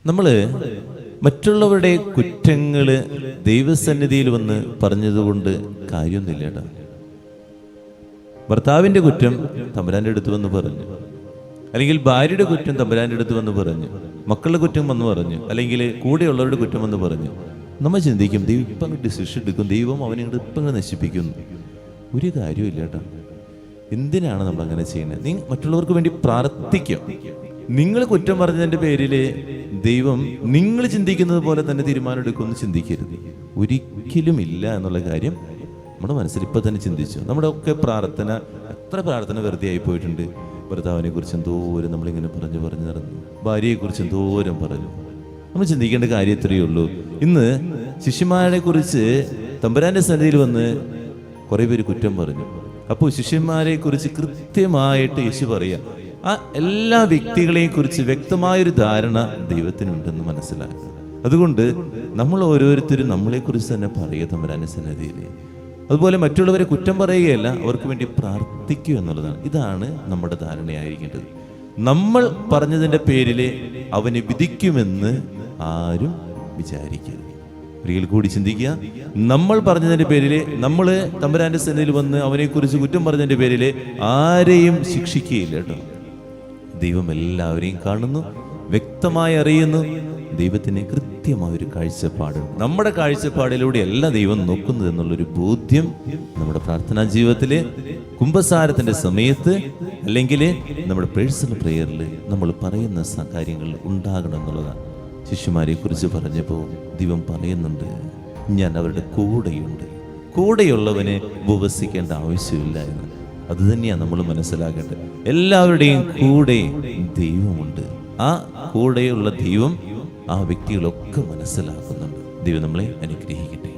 നമ്മൾ മറ്റുള്ളവരുടെ കുറ്റങ്ങൾ ദൈവസന്നിധിയിൽ വന്ന് പറഞ്ഞതുകൊണ്ട് കാര്യമൊന്നുമില്ല കേട്ടോ. ഭർത്താവിൻ്റെ കുറ്റം തമ്പുരാൻ്റെ അടുത്ത് വന്ന് പറഞ്ഞു, അല്ലെങ്കിൽ ഭാര്യയുടെ കുറ്റം തമ്പുരാൻ്റെ അടുത്ത് വന്ന് പറഞ്ഞു, മക്കളുടെ കുറ്റം വന്ന് പറഞ്ഞു, അല്ലെങ്കിൽ കൂടെയുള്ളവരുടെ കുറ്റം വന്ന് പറഞ്ഞു. നമ്മൾ ചിന്തിക്കും ദൈവം ഇപ്പം അങ്ങോട്ട് ശിക്ഷ എടുക്കും, ദൈവം അവനെ ഇങ്ങോട്ട് ഇപ്പം അങ്ങോട്ട് നശിപ്പിക്കുന്നു. ഒരു കാര്യമില്ല കേട്ടോ. എന്തിനാണ് നമ്മൾ അങ്ങനെ ചെയ്യുന്നത്? മറ്റുള്ളവർക്ക് വേണ്ടി പ്രാർത്ഥിക്കും. നിങ്ങൾ കുറ്റം പറഞ്ഞതിൻ്റെ പേരിൽ ദൈവം നിങ്ങൾ ചിന്തിക്കുന്നത് പോലെ തന്നെ തീരുമാനം എടുക്കുമെന്ന് ചിന്തിക്കരുത്. ഒരിക്കലും ഇല്ല എന്നുള്ള കാര്യം നമ്മുടെ മനസ്സിൽ ഇപ്പം തന്നെ ചിന്തിച്ചു. നമ്മുടെ ഒക്കെ പ്രാർത്ഥന, എത്ര പ്രാർത്ഥന വെറുതെ ആയി പോയിട്ടുണ്ട്. ഭർത്താവിനെ കുറിച്ച് എന്തോരം നമ്മളിങ്ങനെ പറഞ്ഞു നടന്നു, ഭാര്യയെക്കുറിച്ച് എന്തോരം പറഞ്ഞു. നമ്മൾ ചിന്തിക്കേണ്ട കാര്യം ഇത്രയേ ഉള്ളൂ. ഇന്ന് ശിഷ്യന്മാരെ കുറിച്ച് തമ്പുരാന്റെ സന്നിധിയിൽ വന്ന് കുറേ പേര് കുറ്റം പറഞ്ഞു. അപ്പോൾ ശിഷ്യന്മാരെ കുറിച്ച് കൃത്യമായിട്ട് യേശു പറയുക, ആ എല്ലാ വ്യക്തികളെയും കുറിച്ച് വ്യക്തമായൊരു ധാരണ ദൈവത്തിനുണ്ടെന്ന് മനസ്സിലാക്കുക. അതുകൊണ്ട് നമ്മൾ ഓരോരുത്തരും നമ്മളെക്കുറിച്ച് തന്നെ പറയുക തമ്പുരാന്റെ സന്നിധിയിൽ. അതുപോലെ മറ്റുള്ളവരെ കുറ്റം പറയുകയല്ല, അവർക്ക് വേണ്ടി പ്രാർത്ഥിക്കുക എന്നുള്ളതാണ്. ഇതാണ് നമ്മുടെ ധാരണയായിരിക്കേണ്ടത്. നമ്മൾ പറഞ്ഞതിൻ്റെ പേരിൽ അവനെ വിധിക്കുമെന്ന് ആരും വിചാരിക്കരുത്. ഒരിക്കൽ കൂടി ചിന്തിക്കുക. നമ്മൾ പറഞ്ഞതിൻ്റെ പേരിൽ, നമ്മൾ തമ്പുരാന്റെ സന്നിധിയിൽ വന്ന് അവനെക്കുറിച്ച് കുറ്റം പറഞ്ഞതിൻ്റെ പേരിൽ ആരെയും ശിക്ഷിക്കുകയില്ല കേട്ടോ. ദൈവം എല്ലാവരെയും കാണുന്നു, വ്യക്തമായി അറിയുന്നു. ദൈവത്തിന് കൃത്യമായൊരു കാഴ്ചപ്പാടുണ്ട്. നമ്മുടെ കാഴ്ചപ്പാടിലൂടെ എല്ലാ ദൈവം നോക്കുന്നത് എന്നുള്ളൊരു ബോധ്യം നമ്മുടെ പ്രാർത്ഥനാ ജീവിതത്തില്, കുമ്പസാരത്തിന്റെ സമയത്ത്, അല്ലെങ്കിൽ നമ്മുടെ പേഴ്സണൽ പ്രേയറിൽ നമ്മൾ പറയുന്ന കാര്യങ്ങൾ ഉണ്ടാകണം എന്നുള്ളതാണ്. ശിഷ്യന്മാരെ കുറിച്ച് പറഞ്ഞപ്പോൾ ദൈവം പറയുന്നുണ്ട്, ഞാൻ അവരുടെ കൂടെയുണ്ട്. കൂടെയുള്ളവനെ ഉപവസിക്കേണ്ട ആവശ്യമില്ല എന്ന്. അത് തന്നെയാണ് നമ്മൾ മനസ്സിലാക്കേണ്ടത്. എല്ലാവരുടെയും കൂടെ ദൈവമുണ്ട്. ആ കൂടെയുള്ള ദൈവം ആ വ്യക്തികളൊക്കെ മനസ്സിലാക്കുന്നുണ്ട്. ദൈവം നമ്മളെ അനുഗ്രഹിക്കട്ടെ.